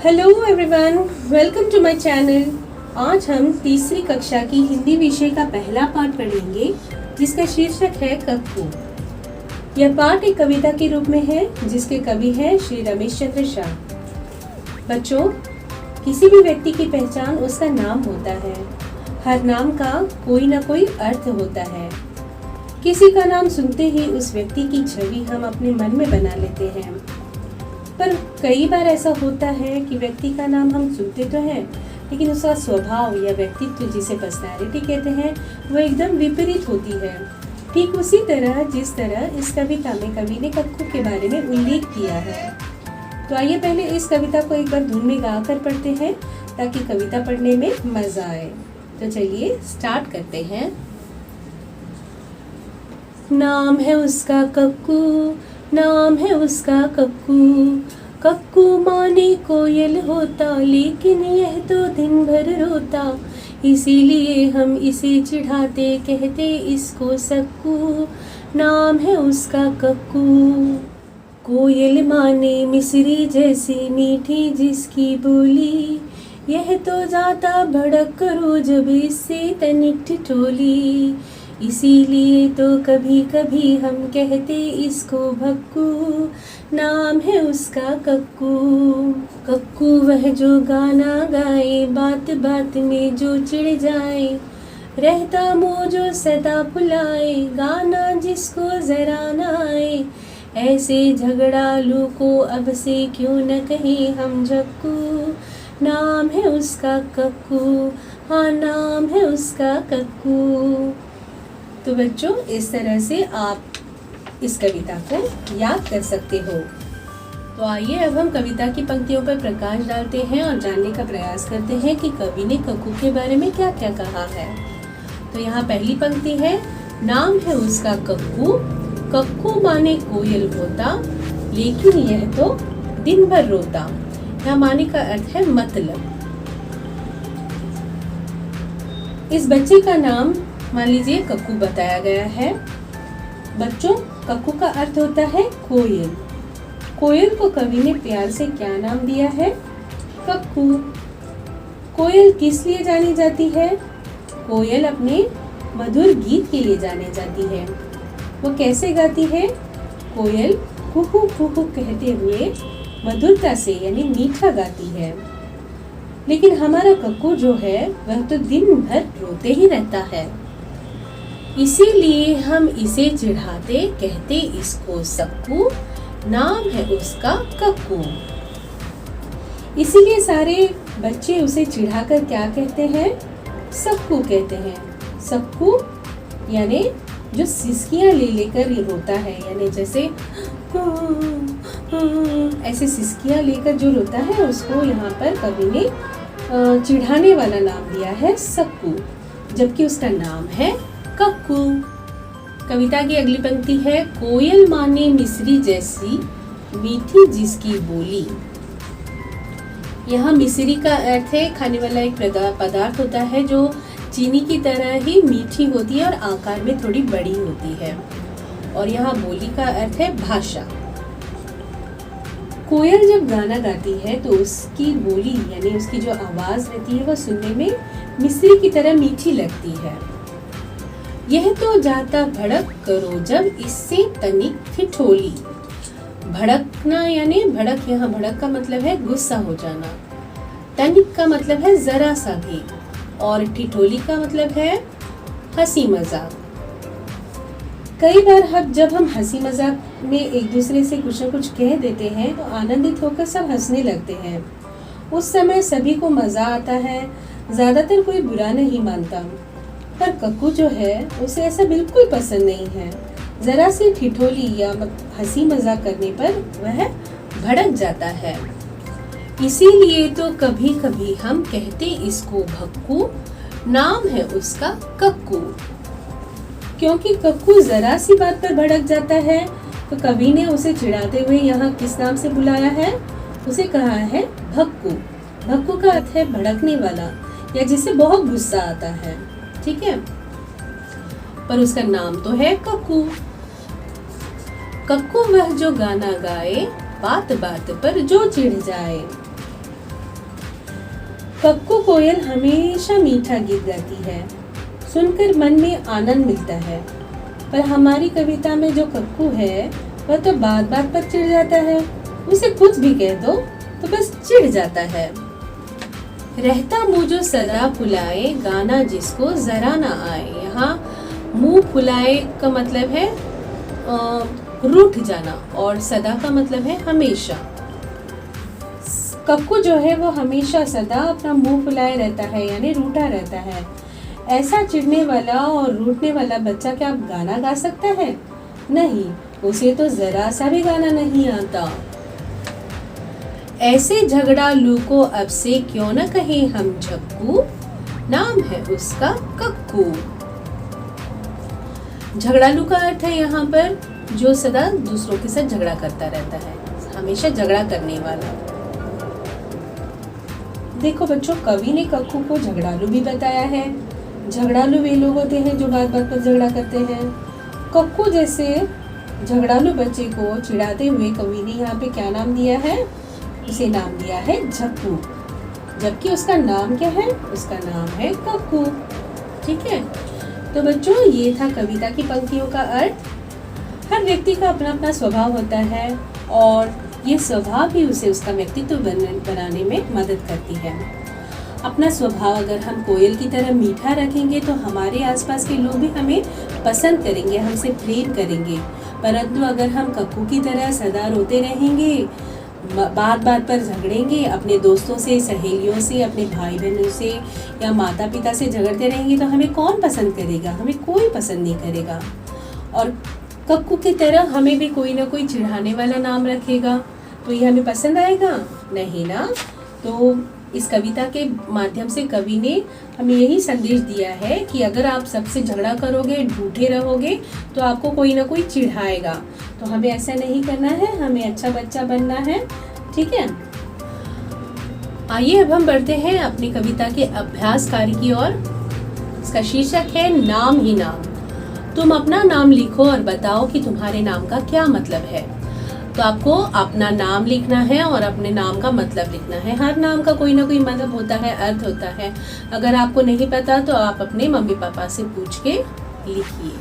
Hello everyone, welcome to my channel. आज हम तीसरी कक्षा की हिंदी विषय का पहला पाठ पढ़ेंगे जिसका शीर्षक है कक्कू। यह पाठ एक कविता के रूप में है जिसके कवि हैं श्री रमेश चंद्र शाह। बच्चों, किसी भी व्यक्ति की पहचान उसका नाम होता है। हर नाम का कोई ना कोई अर्थ होता है। किसी का नाम सुनते ही उस व्यक्ति की छवि हम अपने मन में बना लेते हैं, पर कई बार ऐसा होता है कि व्यक्ति का नाम हम सुनते तो हैं, लेकिन उसका स्वभाव या व्यक्तित्व जिसे पर्सनैलिटी कहते हैं वो एकदम विपरीत होती है। ठीक उसी तरह जिस तरह इस कविता में कवि ने कक्कू के बारे में उल्लेख किया है। तो आइए पहले इस कविता को एक बार धुन में गा कर पढ़ते हैं ताकि कविता पढ़ने में मजा आए। तो चलिए स्टार्ट करते हैं। नाम है उसका कक्कू, नाम है उसका कक्कू। कक्कू माने कोयल होता, लेकिन यह तो दिन भर रोता। इसीलिए हम इसे चिढ़ाते, कहते इसको सक्कू। नाम है उसका कक्कू। कोयल माने मिसरी जैसी मीठी जिसकी बोली। यह तो जाता भड़क करो जब इससे तनिक ठिठोली। इसीलिए तो कभी कभी हम कहते इसको भक्कू। नाम है उसका कक्कू। कक्कू वह जो गाना गाए, बात बात में जो चिढ़ जाए। रहता मुँह जो सदा फुलाए, गाना जिसको जरा न आए। ऐसे झगड़ालू को अब से क्यों न कहे हम झक्कू। नाम है उसका कक्कू, हाँ नाम है उसका कक्कू। तो बच्चों, इस तरह से आप इस कविता को याद कर सकते हो। तो आइए अब हम कविता की पंक्तियों पर प्रकाश डालते हैं और जानने का प्रयास करते हैं कि कवि ने कक्कू के बारे में क्या क्या कहा है। तो यहाँ पहली पंक्ति है, नाम है उसका कक्कू। कक्कू माने कोयल होता, लेकिन यह तो दिन भर रोता। यहाँ माने का अर्थ है मतलब। इस बच्चे का नाम मान लीजिए कक्कू बताया गया है। बच्चों, कक्कू का अर्थ होता है कोयल। कोयल को कवि ने प्यार से क्या नाम दिया है? कक्कू। कोयल किस लिए जानी जाती है? कोयल अपने मधुर गीत के लिए जानी जाती है। वो कैसे गाती है? कोयल कुहू कुहू कहते हुए मधुरता से यानी मीठा गाती है। लेकिन हमारा कक्कू जो है वह तो दिन भर रोते ही रहता है। इसीलिए हम इसे चिढ़ाते, कहते इसको सक्कू। नाम है उसका कक्कू। इसीलिए सारे बच्चे उसे चिढ़ाकर क्या कहते हैं? सक्कू कहते हैं। सक्कू यानी जो सिसकियां ले लेकर ये रोता है, यानी जैसे ऐसे सिसकियां लेकर जो रोता है उसको यहाँ पर कवि ने चिढ़ाने वाला नाम दिया है सक्कू, जबकि उसका नाम है कक्कू। कविता की अगली पंक्ति है, कोयल माने मिसरी जैसी मीठी जिसकी बोली। यहाँ मिसरी का अर्थ है खाने वाला एक पदार्थ होता है जो चीनी की तरह ही मीठी होती है और आकार में थोड़ी बड़ी होती है। और यहाँ बोली का अर्थ है भाषा। कोयल जब गाना गाती है तो उसकी बोली यानी उसकी जो आवाज रहती है वह सुनने में मिसरी की तरह मीठी लगती है। यह तो जाता भड़क करो जब इससे तनिक ठिठोली। भड़कना यानी भड़क, यहाँ भड़क का मतलब है गुस्सा हो जाना। तनिक का मतलब है जरा सा भी, और ठिठोली का मतलब है हंसी मजाक। कई बार जब हम हंसी मजाक में एक दूसरे से कुछ न कुछ कह देते हैं तो आनंदित होकर सब हंसने लगते हैं। उस समय सभी को मजा आता है, ज्यादातर कोई बुरा नहीं मानता। पर कक्कू जो है उसे ऐसा बिल्कुल पसंद नहीं है। जरा सी ठिठोली या हंसी मजाक करने पर वह भड़क जाता है। इसीलिए तो कभी कभी हम कहते इसको भक्कू। नाम है उसका कक्कू। क्योंकि कक्कू जरा सी बात पर भड़क जाता है तो कवि ने उसे चिढ़ाते हुए यहाँ किस नाम से बुलाया है? उसे कहा है भक्कू। भक्कू का अर्थ है भड़कने वाला या जिसे बहुत गुस्सा आता है, ठीक है। पर उसका नाम तो है कक्कू। कक्कू वह जो गाना गाए, बात बात पर जो चिढ़ जाए। कक्कू कोयल हमेशा मीठा गीत गाती है, सुनकर मन में आनंद मिलता है। पर हमारी कविता में जो कक्कू है वह तो बात बात पर चिढ़ जाता है। उसे कुछ भी कह दो तो बस चिढ़ जाता है। रहता मुँह जो सदा फुलाए, गाना जिसको जरा ना आए। यहाँ मुंह फुलाए का मतलब है रूठ जाना, और सदा का मतलब है हमेशा। कक्कू जो है वो हमेशा सदा अपना मुंह फुलाए रहता है, यानी रूठा रहता है। ऐसा चिढ़ने वाला और रूठने वाला बच्चा क्या गाना गा सकता है? नहीं, उसे तो जरा सा भी गाना नहीं आता। ऐसे झगड़ालू को अब से क्यों न कहें हम झक्कू, नाम है उसका कक्कू। झगड़ालू का अर्थ है यहाँ पर जो सदा दूसरों के साथ झगड़ा करता रहता है, हमेशा झगड़ा करने वाला। देखो बच्चों, कवि ने कक्कू को झगड़ालू भी बताया है। झगड़ालू वे लोग होते हैं जो बात बात पर झगड़ा करते हैं। कक्कू जैसे झगड़ालू बच्चे को चिढ़ाते हुए कवि ने यहाँ पे क्या नाम दिया है? उसे नाम दिया है झक्कू, जबकि उसका नाम क्या है? उसका नाम है कक्कू। ठीक है, तो बच्चों ये था कविता की पंक्तियों का अर्थ। हर व्यक्ति का अपना अपना स्वभाव होता है और ये स्वभाव भी उसे उसका व्यक्तित्व बनाने में मदद करती है। अपना स्वभाव अगर हम कोयल की तरह मीठा रखेंगे तो हमारे आसपास के लोग भी हमें पसंद करेंगे, हमसे प्रेम करेंगे। परंतु अगर हम कक्कू की तरह सदा रोते रहेंगे, बात बात पर झगड़ेंगे, अपने दोस्तों से, सहेलियों से, अपने भाई बहनों से या माता पिता से झगड़ते रहेंगे तो हमें कौन पसंद करेगा? हमें कोई पसंद नहीं करेगा। और कक्कू की तरह हमें भी कोई ना कोई चिढ़ाने वाला नाम रखेगा तो ये हमें पसंद आएगा? नहीं ना। तो इस कविता के माध्यम से कवि ने हमें यही संदेश दिया है कि अगर आप सबसे झगड़ा करोगे, रूठे रहोगे तो आपको कोई ना कोई चिढ़ाएगा। तो हमें ऐसा नहीं करना है, हमें अच्छा बच्चा बनना है। ठीक है, आइए अब हम बढ़ते हैं अपनी कविता के अभ्यास कार्य की ओर। इसका शीर्षक है नाम ही नाम। तुम अपना नाम लिखो और बताओ कि तुम्हारे नाम का क्या मतलब है। तो आपको अपना नाम लिखना है और अपने नाम का मतलब लिखना है। हर नाम का कोई ना कोई मतलब होता है, अर्थ होता है। अगर आपको नहीं पता तो आप अपने मम्मी पापा से पूछ के लिखिए।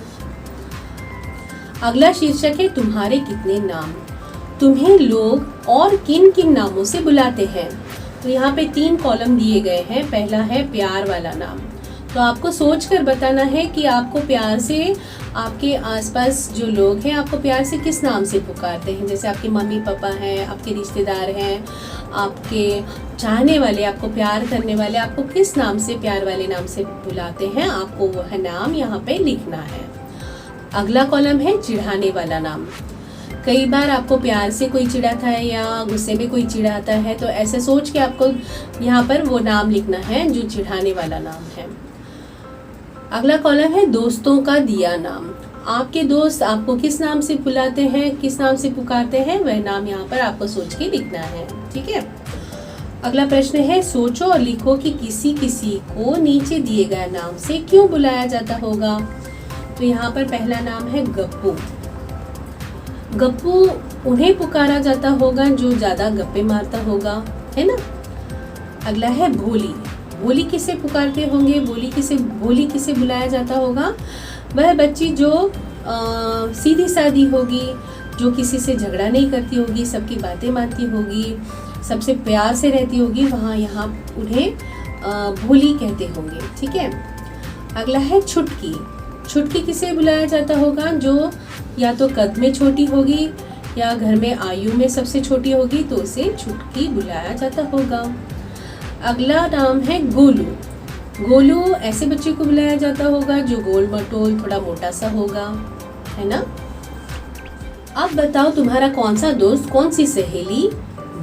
अगला शीर्षक है तुम्हारे कितने नाम। तुम्हें लोग और किन किन नामों से बुलाते हैं। तो यहाँ पे 3 कॉलम दिए गए हैं। पहला है प्यार वाला नाम। तो आपको सोचकर बताना है कि आपको प्यार से आपके आसपास जो लोग हैं आपको प्यार से किस नाम से पुकारते हैं। जैसे आपके मम्मी पापा हैं, आपके रिश्तेदार हैं, आपके चाहने वाले, आपको प्यार करने वाले आपको किस नाम से, प्यार वाले नाम से बुलाते हैं, आपको वह नाम यहाँ पे लिखना है। अगला कॉलम है चिढ़ाने वाला नाम। कई बार आपको प्यार से कोई चिढ़ाता है या गुस्से में कोई चिढ़ाता है, तो ऐसे सोच के आपको यहाँ पर वो नाम लिखना है जो चिढ़ाने वाला नाम है। अगला कॉलम है दोस्तों का दिया नाम। आपके दोस्त आपको किस नाम से बुलाते हैं, किस नाम से पुकारते हैं, वह नाम यहाँ पर आपको सोच के लिखना है। ठीक है, अगला प्रश्न है सोचो और लिखो कि किसी किसी को नीचे दिए गए नाम से क्यों बुलाया जाता होगा। तो यहाँ पर पहला नाम है गप्पू। गप्पू उन्हें पुकारा जाता होगा जो ज्यादा गप्पे मारता होगा, है ना। अगला है भोली। भोली किसे पुकारते होंगे, भोली किसे बुलाया जाता होगा। वह बच्ची जो सीधी सादी होगी, जो किसी से झगड़ा नहीं करती होगी, सबकी बातें मानती होगी, सबसे प्यार से रहती होगी, वहाँ यहाँ उन्हें भोली कहते होंगे। ठीक है, अगला है छुटकी। छुटकी किसे बुलाया जाता होगा, जो या तो कद में छोटी होगी या घर में आयु में सबसे छोटी होगी, तो उसे छुटकी बुलाया जाता होगा। अगला नाम है गोलू। गोलू ऐसे बच्चे को बुलाया जाता होगा जो गोल मटोल थोड़ा मोटा सा होगा, है ना। अब बताओ तुम्हारा कौन सा दोस्त, कौन सी सहेली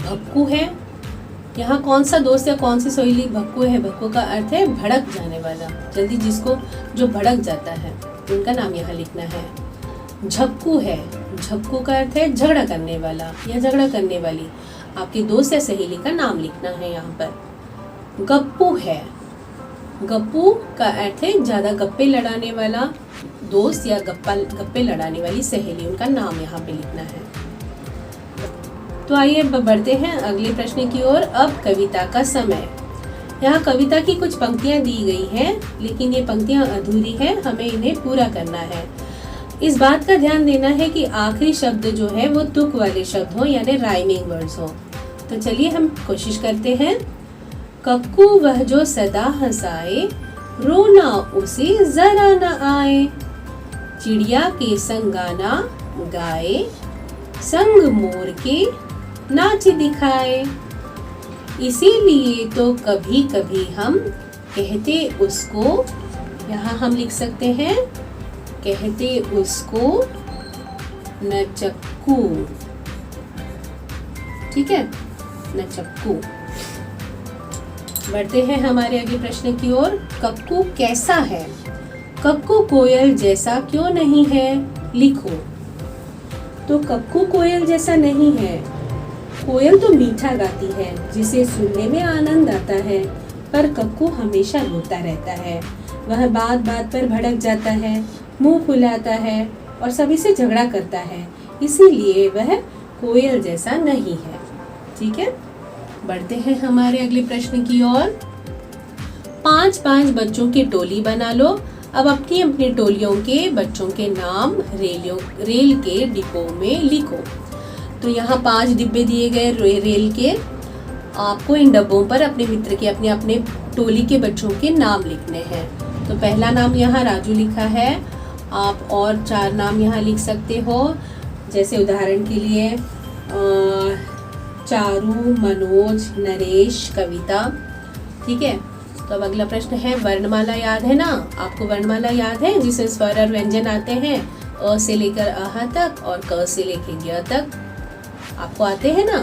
भक्कू है। यहाँ कौन सा दोस्त या कौन सी सहेली भक्कू है। भक्कू का अर्थ है भड़क जाने वाला, जल्दी जिसको जो भड़क जाता है, उनका नाम यहाँ लिखना है। झक्कू है, झक्कू का अर्थ है झगड़ा करने वाला या झगड़ा करने वाली। आपके दोस्त या सहेली का नाम लिखना है यहाँ पर। गप्पू है, गप्पू का अर्थ है ज्यादा गप्पे लड़ाने वाला दोस्त या गप्पे लड़ाने वाली सहेली, उनका नाम यहाँ पे लिखना है। तो आइए बढ़ते हैं अगले प्रश्न की ओर। अब कविता का समय। यहाँ कविता की कुछ पंक्तियां दी गई हैं, लेकिन ये पंक्तियां अधूरी हैं, हमें इन्हें पूरा करना है। इस बात का ध्यान देना है कि आखिरी शब्द जो है वो तुक वाले शब्द हो, यानी राइमिंग वर्ड्स हो। तो चलिए हम कोशिश करते हैं। कक्कू वह जो सदा हंसाए, रोना उसे जरा न आए। चिड़िया के संग गाना गाए, संग मोर के नाच दिखाए। इसीलिए तो कभी कभी हम कहते उसको, यहाँ हम लिख सकते हैं, कहते उसको नचक्कू। ठीक है, नचक्कू। बढ़ते हैं हमारे अगले प्रश्न की ओर। कक्कू कैसा है? कक्कू कोयल जैसा क्यों नहीं है? लिखो। तो कक्कू कोयल जैसा नहीं है। कोयल तो मीठा गाती है, जिसे सुनने में आनंद आता है, पर कक्कू हमेशा रोता रहता है। वह बात बात पर भड़क जाता है, मुंह फुलाता है और सभी से झगड़ा करता है, इसीलिए वह कोयल जैसा नहीं है। ठीक है, बढ़ते हैं हमारे अगले प्रश्न की ओर। 5-5 बच्चों की टोली बना लो। अब अपनी अपनी टोलियों के बच्चों के नाम रेल के डिब्बों में लिखो। तो यहाँ 5 डिब्बे दिए गए रेल के। आपको इन डब्बों पर अपने मित्र के, अपने अपने टोली के बच्चों के नाम लिखने हैं। तो पहला नाम यहाँ राजू लिखा है, आप और 4 नाम यहाँ लिख सकते हो, जैसे उदाहरण के लिए चारू, मनोज, नरेश, कविता। ठीक है, तो अब अगला प्रश्न है, वर्णमाला याद है ना? आपको वर्णमाला याद है, जिसमें स्वर और व्यंजन आते हैं, अ से लेकर आहा तक और क से लेकर ग तक। आपको आते हैं ना?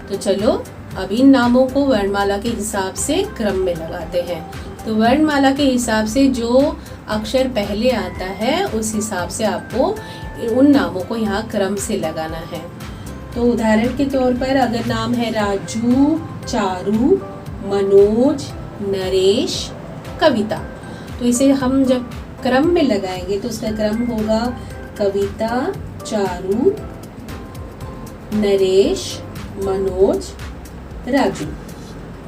तो चलो अब इन नामों को वर्णमाला के हिसाब से क्रम में लगाते हैं। तो वर्णमाला के हिसाब से जो अक्षर पहले आता है, उस हिसाब से आपको उन नामों को यहाँ क्रम से लगाना है। तो उदाहरण के तौर पर अगर नाम है राजू, चारू, मनोज, नरेश, कविता, तो इसे हम जब क्रम में लगाएंगे तो उसका क्रम होगा कविता, चारू, नरेश, मनोज, राजू।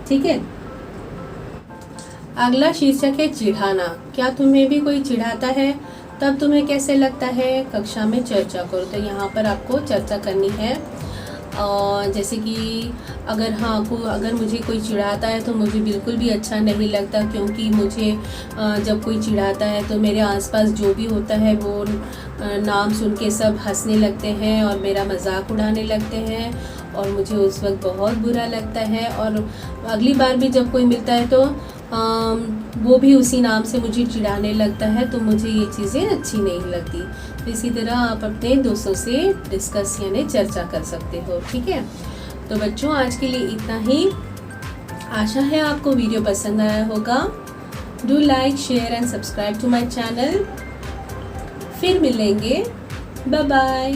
ठीक है, अगला शीर्षक है चिढ़ाना। क्या तुम्हें भी कोई चिढ़ाता है? तब तुम्हें कैसे लगता है? कक्षा में चर्चा करो। तो यहाँ पर आपको चर्चा करनी है। जैसे कि अगर मुझे कोई चिढ़ाता है तो मुझे बिल्कुल भी अच्छा नहीं लगता, क्योंकि मुझे जब कोई चिढ़ाता है तो मेरे आसपास जो भी होता है वो नाम सुन के सब हंसने लगते हैं और मेरा मजाक उड़ाने लगते हैं, और मुझे उस वक्त बहुत बुरा लगता है। और अगली बार भी जब कोई मिलता है तो वो भी उसी नाम से मुझे चिढ़ाने लगता है, तो मुझे ये चीज़ें अच्छी नहीं लगती। तो इसी तरह आप अपने दोस्तों से डिस्कस यानी चर्चा कर सकते हो। ठीक है, तो बच्चों आज के लिए इतना ही। आशा है आपको वीडियो पसंद आया होगा। Do like, share and subscribe to my channel. फिर मिलेंगे, बाय बाय।